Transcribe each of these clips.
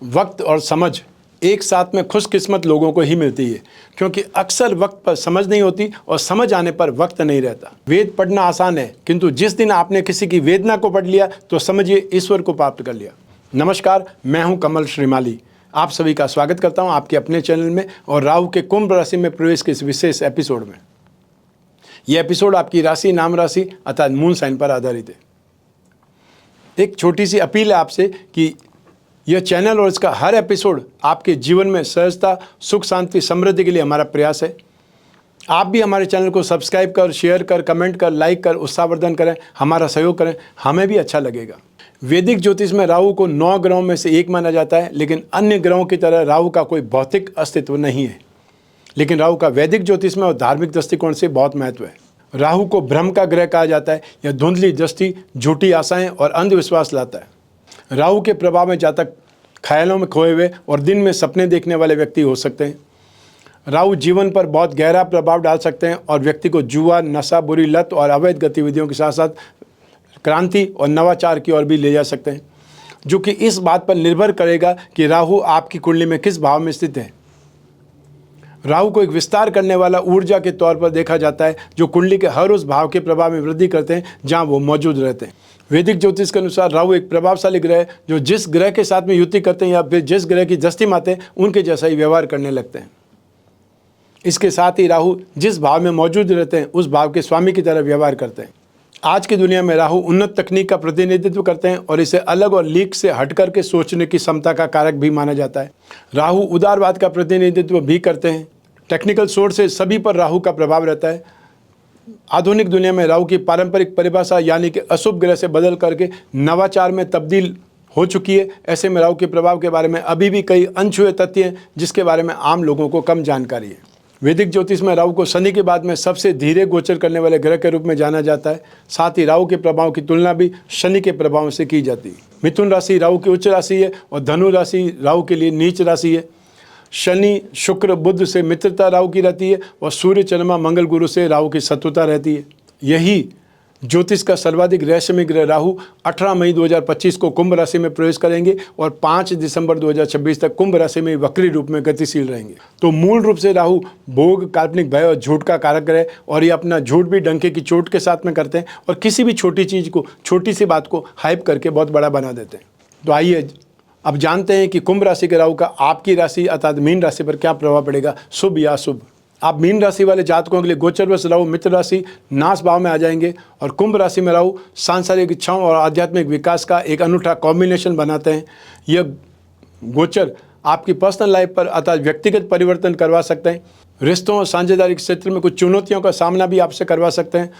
वक्त और समझ एक साथ में खुशकिस्मत लोगों को ही मिलती है, क्योंकि अक्सर वक्त पर समझ नहीं होती और समझ आने पर वक्त नहीं रहता। वेद पढ़ना आसान है, किंतु जिस दिन आपने किसी की वेदना को पढ़ लिया तो समझिए ईश्वर को प्राप्त कर लिया। नमस्कार, मैं हूं कमल श्रीमाली। आप सभी का स्वागत करता हूं आपके अपने चैनल में और राहु के कुंभ राशि में प्रवेश के इस विशेष एपिसोड में। यह एपिसोड आपकी राशि, नाम राशि अर्थात मून साइन पर आधारित है। एक छोटी सी अपील है आपसे कि यह चैनल और इसका हर एपिसोड आपके जीवन में सहजता, सुख, शांति, समृद्धि के लिए हमारा प्रयास है। आप भी हमारे चैनल को सब्सक्राइब कर, शेयर कर, कमेंट कर, लाइक कर, उत्साहवर्धन करें, हमारा सहयोग करें, हमें भी अच्छा लगेगा। वैदिक ज्योतिष में राहु को 9 ग्रहों में से एक माना जाता है, लेकिन अन्य ग्रहों की तरह राहु का कोई भौतिक अस्तित्व नहीं है। लेकिन राहु का वैदिक ज्योतिष में और धार्मिक दृष्टिकोण से बहुत महत्व है। राहु को भ्रम का ग्रह कहा जाता है। यह धुंधली दृष्टि, झूठी आशाएं और अंधविश्वास लाता है। राहु के प्रभाव में जातक ख्यालों में खोए हुए और दिन में सपने देखने वाले व्यक्ति हो सकते हैं। राहु जीवन पर बहुत गहरा प्रभाव डाल सकते हैं और व्यक्ति को जुआ, नशा, बुरी लत और अवैध गतिविधियों के साथ साथ क्रांति और नवाचार की ओर भी ले जा सकते हैं, जो कि इस बात पर निर्भर करेगा कि राहु आपकी कुंडली में किस भाव में स्थित है। राहु को एक विस्तार करने वाला ऊर्जा के तौर पर देखा जाता है, जो कुंडली के हर उस भाव के प्रभाव में वृद्धि करते हैं जहां वो मौजूद रहते हैं। वैदिक ज्योतिष के अनुसार राहु एक प्रभावशाली ग्रह है, जो जिस ग्रह के साथ में युति करते हैं या फिर जिस ग्रह की दृष्टि मारते हैं उनके जैसा ही व्यवहार करने लगते हैं। इसके साथ ही राहु जिस भाव में मौजूद रहते हैं उस भाव के स्वामी की तरह व्यवहार करते हैं। आज की दुनिया में राहु उन्नत तकनीक का प्रतिनिधित्व करते हैं और इसे अलग और लीक से हट करके सोचने की क्षमता का कारक भी माना जाता है। राहु उदारवाद का प्रतिनिधित्व भी करते हैं। टेक्निकल सोर्स से सभी पर राहु का प्रभाव रहता है। आधुनिक दुनिया में राहु की पारंपरिक परिभाषा यानी कि अशुभ ग्रह से बदल करके नवाचार में तब्दील हो चुकी है। ऐसे में राहु के प्रभाव के बारे में अभी भी कई अनछुए तथ्य हैं, जिसके बारे में आम लोगों को कम जानकारी है। वैदिक ज्योतिष में राहु को शनि के बाद में सबसे धीरे गोचर करने वाले ग्रह के रूप में जाना जाता है। साथ ही राहु के प्रभाव की तुलना भी शनि के प्रभाव से की जाती है। मिथुन राशि राहु की उच्च राशि है और धनु राशि राहु के लिए नीच राशि है। शनि, शुक्र, बुध से मित्रता राहु की रहती है और सूर्य, चंद्रमा, मंगल, गुरु से राहु की शत्रुता रहती है। यही ज्योतिष का सर्वाधिक रहस्यमय ग्रह राहु 18 मई 2025 को कुंभ राशि में प्रवेश करेंगे और 5 दिसंबर 2026 तक कुंभ राशि में वक्री रूप में गतिशील रहेंगे। तो मूल रूप से राहु भोग, काल्पनिक भय और झूठ का कारक ग्रह, और ये अपना झूठ भी डंके की चोट के साथ में करते हैं और किसी भी छोटी चीज़ को, छोटी सी बात को हाइप करके बहुत बड़ा बना देते हैं। तो आइए अब जानते हैं कि कुंभ राशि के राहु का आपकी राशि अर्थात मीन राशि पर क्या प्रभाव पड़ेगा, शुभ या अशुभ। आप मीन राशि वाले जातकों के लिए गोचरवश राहु मित्र राशि नाश भाव में आ जाएंगे और कुंभ राशि में राहु सांसारिक इच्छाओं और आध्यात्मिक विकास का एक अनूठा कॉम्बिनेशन बनाते हैं। यह गोचर आपकी पर्सनल लाइफ पर अर्थात व्यक्तिगत परिवर्तन करवा सकते हैं। रिश्तों और साझेदारी के क्षेत्र में कुछ चुनौतियों का सामना भी आपसे करवा सकते हैं।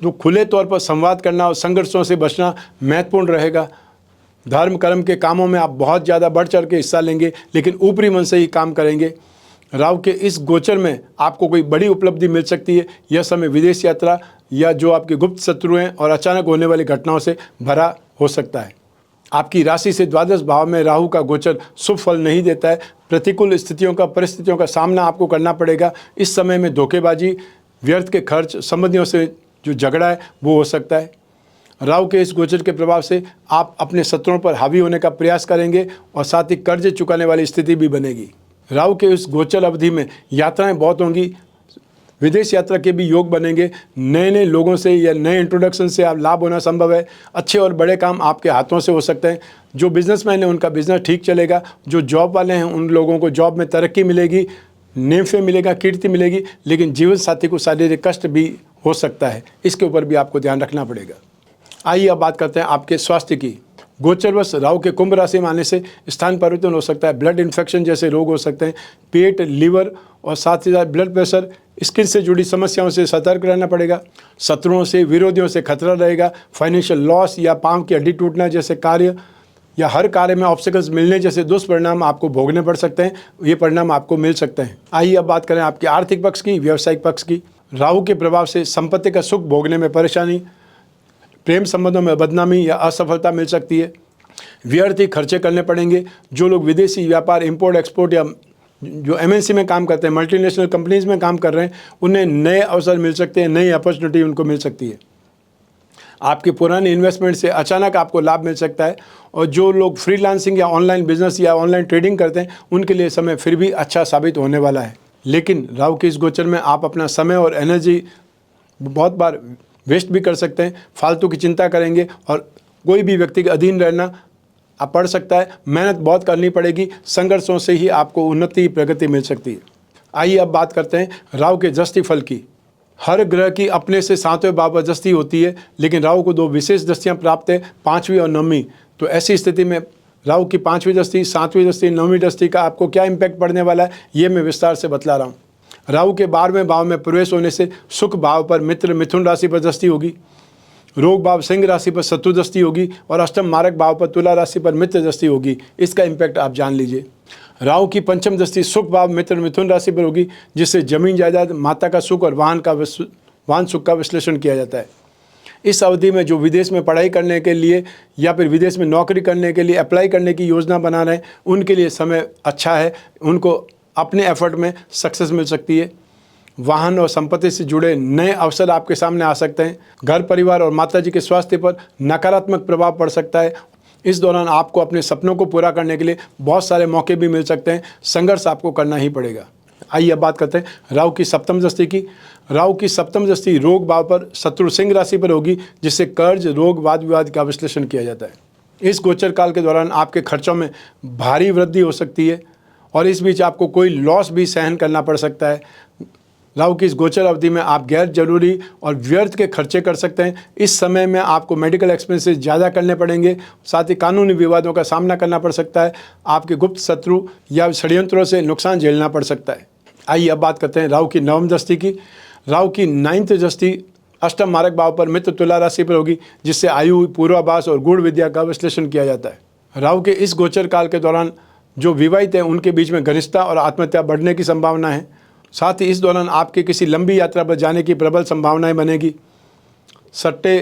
तो खुले तौर पर संवाद करना और संघर्षों से बचना महत्वपूर्ण रहेगा। धर्म कर्म के कामों में आप बहुत ज़्यादा बढ़ चढ़ के हिस्सा लेंगे, लेकिन ऊपरी मन से ही काम करेंगे। राहु के इस गोचर में आपको कोई बड़ी उपलब्धि मिल सकती है। यह समय विदेश यात्रा या जो आपके गुप्त शत्रु हैं और अचानक होने वाली घटनाओं से भरा हो सकता है। आपकी राशि से द्वादश भाव में राहु का गोचर शुभ फल नहीं देता है। प्रतिकूल परिस्थितियों का सामना आपको करना पड़ेगा। इस समय में धोखेबाजी, व्यर्थ के खर्च, संबंधियों से जो झगड़ा है वो हो सकता है। राहु के इस गोचर के प्रभाव से आप अपने शत्रुओं पर हावी होने का प्रयास करेंगे और साथ ही कर्ज चुकाने वाली स्थिति भी बनेगी। राहु के इस गोचर अवधि में यात्राएं बहुत होंगी। विदेश यात्रा के भी योग बनेंगे। नए नए लोगों से या नए इंट्रोडक्शन से आप लाभ होना संभव है। अच्छे और बड़े काम आपके हाथों से हो सकते हैं। जो बिजनेसमैन है उनका बिजनेस ठीक चलेगा। जो जॉब वाले हैं उन लोगों को जॉब में तरक्की मिलेगी, नेम फेम मिलेगा, कीर्ति मिलेगी। लेकिन जीवन साथी को शारीरिक कष्ट भी हो सकता है, इसके ऊपर भी आपको ध्यान रखना पड़ेगा। आइए अब बात करते हैं आपके स्वास्थ्य की। गोचरवश राहु के कुंभ राशि में आने से स्थान परिवर्तन हो सकता है। ब्लड इन्फेक्शन जैसे रोग हो सकते हैं। पेट, लीवर और साथ ही साथ ब्लड प्रेशर, स्किन से जुड़ी समस्याओं से सतर्क रहना पड़ेगा। शत्रुओं से, विरोधियों से खतरा रहेगा। फाइनेंशियल लॉस या पांव की हड्डी टूटना जैसे कार्य या हर कार्य में ऑब्स्टिकल्स मिलने जैसे दुष्परिणाम आपको भोगने पड़ सकते हैं। ये परिणाम आपको मिल सकते हैं। आइए अब बात करें आपके आर्थिक पक्ष की, व्यावसायिक पक्ष की। राहु के प्रभाव से संपत्ति का सुख भोगने में परेशानी, प्रेम संबंधों में बदनामी या असफलता मिल सकती है। व्यर्थ ही खर्चे करने पड़ेंगे। जो लोग विदेशी व्यापार, इंपोर्ट एक्सपोर्ट या जो एमएनसी में काम करते हैं, मल्टीनेशनल कंपनीज में काम कर रहे हैं, उन्हें नए अवसर मिल सकते हैं, नई अपॉर्चुनिटी उनको मिल सकती है। आपके पुराने इन्वेस्टमेंट से अचानक आपको लाभ मिल सकता है। और जो लोग फ्रीलांसिंग या ऑनलाइन बिजनेस या ऑनलाइन ट्रेडिंग करते हैं उनके लिए समय फिर भी अच्छा साबित होने वाला है। लेकिन राहु के इस गोचर में आप अपना समय और एनर्जी बहुत बार वेस्ट भी कर सकते हैं, फालतू की चिंता करेंगे और कोई भी व्यक्ति के अधीन रहना आप पड़ सकता है। मेहनत बहुत करनी पड़ेगी, संघर्षों से ही आपको उन्नति प्रगति मिल सकती है। आइए अब बात करते हैं राहु के दृष्टि फल की। हर ग्रह की अपने से 7वें भाव पर दृष्टि होती है, लेकिन राहु को 2 विशेष दृष्टियाँ प्राप्त है, 5वीं और 9वीं। तो ऐसी स्थिति में राहु की 5वीं दृष्टि, 7वीं दृष्टि, 9वीं दृष्टि का आपको क्या इम्पैक्ट पड़ने वाला है, ये मैं विस्तार से बतला रहा हूँ। राहु के 12वें भाव में प्रवेश होने से सुख भाव पर मित्र मिथुन राशि पर दृष्टि होगी, रोग भाव सिंह राशि पर शत्रु दृष्टि होगी और अष्टम मारक भाव पर तुला राशि पर मित्र दृष्टि होगी। इसका इम्पैक्ट आप जान लीजिए। राहु की 5म दृष्टि सुख भाव मित्र मिथुन राशि पर होगी, जिससे जमीन जायदाद, माता का सुख और वाहन सुख का विश्लेषण किया जाता है। इस अवधि में जो विदेश में पढ़ाई करने के लिए या फिर विदेश में नौकरी करने के लिए अप्लाई करने की योजना बना रहे हैं, उनके लिए समय अच्छा है, उनको अपने एफर्ट में सक्सेस मिल सकती है। वाहन और संपत्ति से जुड़े नए अवसर आपके सामने आ सकते हैं। घर परिवार और माताजी के स्वास्थ्य पर नकारात्मक प्रभाव पड़ सकता है। इस दौरान आपको अपने सपनों को पूरा करने के लिए बहुत सारे मौके भी मिल सकते हैं, संघर्ष आपको करना ही पड़ेगा। आइए अब बात करते हैं राहु की 7म दृष्टि की। राहु की 7म दृष्टि रोग भाव पर शत्रु सिंह राशि पर होगी, जिससे कर्ज, रोग, वाद विवाद का विश्लेषण किया जाता है। इस गोचर काल के दौरान आपके खर्चों में भारी वृद्धि हो सकती है और इस बीच आपको कोई लॉस भी सहन करना पड़ सकता है। राहु की इस गोचर अवधि में आप गैर जरूरी और व्यर्थ के खर्चे कर सकते हैं। इस समय में आपको मेडिकल एक्सपेंसेस ज़्यादा करने पड़ेंगे, साथ ही कानूनी विवादों का सामना करना पड़ सकता है। आपके गुप्त शत्रु या षड्यंत्रों से नुकसान झेलना पड़ सकता है। आइए अब बात करते हैं राहु की 9वीं दृष्टि की। राहु की 9th दृष्टि अष्टम मारक भाव पर मित्र तुला राशि पर होगी, जिससे आयु, पूर्वाभास और गूढ़ विद्या का विश्लेषण किया जाता है। राहु के इस गोचर काल के दौरान जो विवाहित हैं उनके बीच में घनिष्ठता और आत्महत्या बढ़ने की संभावना है। साथ ही इस दौरान आपके किसी लंबी यात्रा पर जाने की प्रबल संभावनाएं बनेगी। सट्टे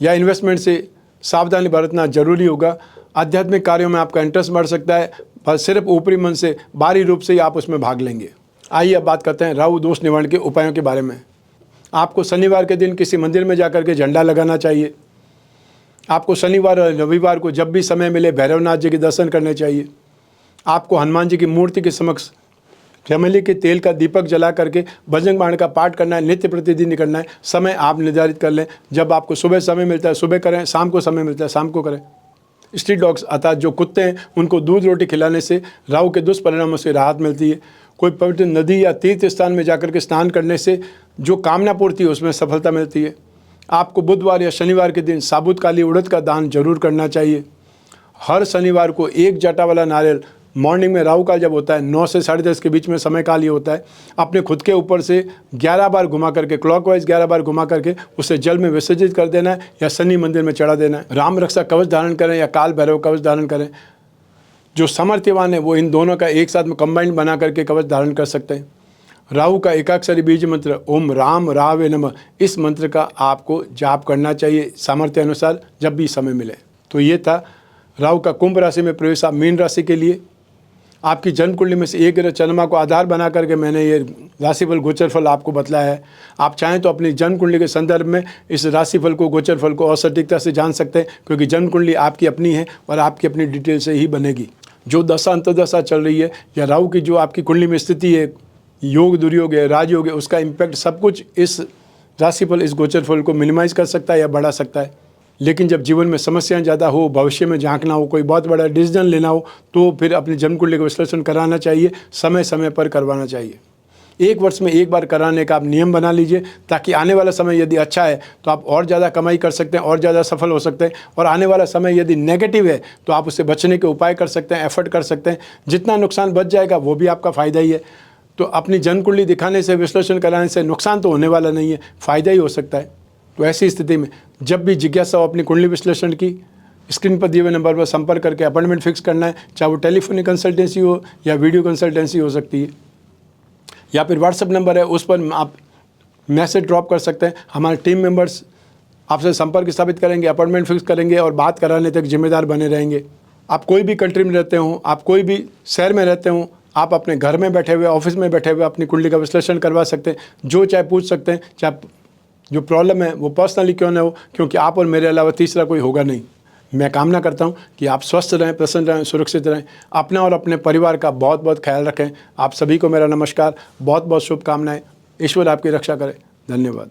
या इन्वेस्टमेंट से सावधानी बरतना जरूरी होगा। आध्यात्मिक कार्यों में आपका इंटरेस्ट बढ़ सकता है, पर सिर्फ ऊपरी मन से, बाहरी रूप से ही आप उसमें भाग लेंगे। आइए अब बात करते हैं राहु दोष निवारण के उपायों के बारे में। आपको शनिवार के दिन किसी मंदिर में जाकर के झंडा लगाना चाहिए। आपको शनिवार और रविवार को जब भी समय मिले भैरवनाथ जी के दर्शन करने चाहिए। आपको हनुमान जी की मूर्ति के समक्ष चमेली के तेल का दीपक जला करके बजरंग बाण का पाठ करना है, नित्य प्रतिदिन करना है। समय आप निर्धारित कर लें, जब आपको सुबह समय मिलता है सुबह करें, शाम को समय मिलता है शाम को करें। स्ट्रीट डॉग्स अर्थात जो कुत्ते हैं उनको दूध रोटी खिलाने से राहु के दुष्परिणामों से राहत मिलती है। कोई पवित्र नदी या तीर्थ स्थान में जाकर के स्नान करने से जो कामना पूर्ति है उसमें सफलता मिलती है। आपको बुधवार या शनिवार के दिन साबुत काली उड़द का दान जरूर करना चाहिए। हर शनिवार को 1 जटा वाला नारियल, मॉर्निंग में राहु काल जब होता है 9 से 10:30 के बीच में समय काल ये होता है, अपने खुद के ऊपर से 11 बार घुमा करके, क्लॉकवाइज 11 बार घुमा करके उसे जल में विसर्जित कर देना है या शनि मंदिर में चढ़ा देना है। राम रक्षा कवच धारण करें या काल भैरव कवच धारण करें। जो सामर्थ्यवान है वो इन दोनों का एक साथ में कंबाइंड बना करके कवच धारण कर सकते हैं। राहु का एकाक्षरी बीज मंत्र ओम राम रावे नमः, इस मंत्र का आपको जाप करना चाहिए सामर्थ्य अनुसार जब भी समय मिले। तो ये था राहु का कुंभ राशि में प्रवेश। आप मीन राशि के लिए आपकी जन्म कुंडली में से एक ग्रह चंद्रमा को आधार बना करके मैंने ये राशिफल गोचरफल आपको बतलाया है। आप चाहें तो अपनी जन्म कुंडली के संदर्भ में इस राशिफल को, गोचरफल को और सटीकता से जान सकते हैं, क्योंकि जन्म कुंडली आपकी अपनी है और आपकी अपनी डिटेल से ही बनेगी। जो दशा अंतर्दशा चल रही है या राहु की जो आपकी कुंडली में स्थिति है, योग दुर्योग है, राजयोग है, उसका इम्पैक्ट सब कुछ इस राशिफल, इस गोचरफल को मिनिमाइज कर सकता है या बढ़ा सकता है। लेकिन जब जीवन में समस्याएं ज़्यादा हो, भविष्य में झांकना हो, कोई बहुत बड़ा डिसीजन लेना हो, तो फिर अपनी जन्म कुंडली का विश्लेषण कराना चाहिए, समय समय पर करवाना चाहिए। 1 वर्ष में 1 बार कराने का आप नियम बना लीजिए, ताकि आने वाला समय यदि अच्छा है तो आप और ज़्यादा कमाई कर सकते हैं और ज़्यादा सफल हो सकते हैं, और आने वाला समय यदि नेगेटिव है तो आप उससे बचने के उपाय कर सकते हैं, एफर्ट कर सकते हैं। जितना नुकसान बच जाएगा वो भी आपका फ़ायदा ही है। तो अपनी जन्म कुंडली दिखाने से, विश्लेषण कराने से नुकसान तो होने वाला नहीं है, फ़ायदा ही हो सकता है। तो ऐसी स्थिति में जब भी जिज्ञासा हो अपनी कुंडली विश्लेषण की, स्क्रीन पर दिए हुए नंबर पर संपर्क करके अपॉइंटमेंट फिक्स करना है। चाहे वो टेलीफोनिक कंसल्टेंसी हो या वीडियो कंसल्टेंसी हो सकती है, या फिर व्हाट्सएप नंबर है उस पर आप मैसेज ड्रॉप कर सकते हैं। हमारे टीम मेंबर्स आपसे संपर्क स्थापित करेंगे, अपॉइंटमेंट फिक्स करेंगे और बात कराने तक जिम्मेदार बने रहेंगे। आप कोई भी कंट्री में रहते हो, आप कोई भी शहर में रहते हो, आप अपने घर में बैठे हुए, ऑफिस में बैठे हुए अपनी कुंडली का विश्लेषण करवा सकते हैं। जो चाहे पूछ सकते हैं, चाहे जो प्रॉब्लम है वो पर्सनली क्यों ना हो, क्योंकि आप और मेरे अलावा तीसरा कोई होगा नहीं। मैं कामना करता हूं कि आप स्वस्थ रहें, प्रसन्न रहें, सुरक्षित रहें, अपना और अपने परिवार का बहुत बहुत ख्याल रखें। आप सभी को मेरा नमस्कार, बहुत बहुत शुभकामनाएं। ईश्वर आपकी रक्षा करे। धन्यवाद।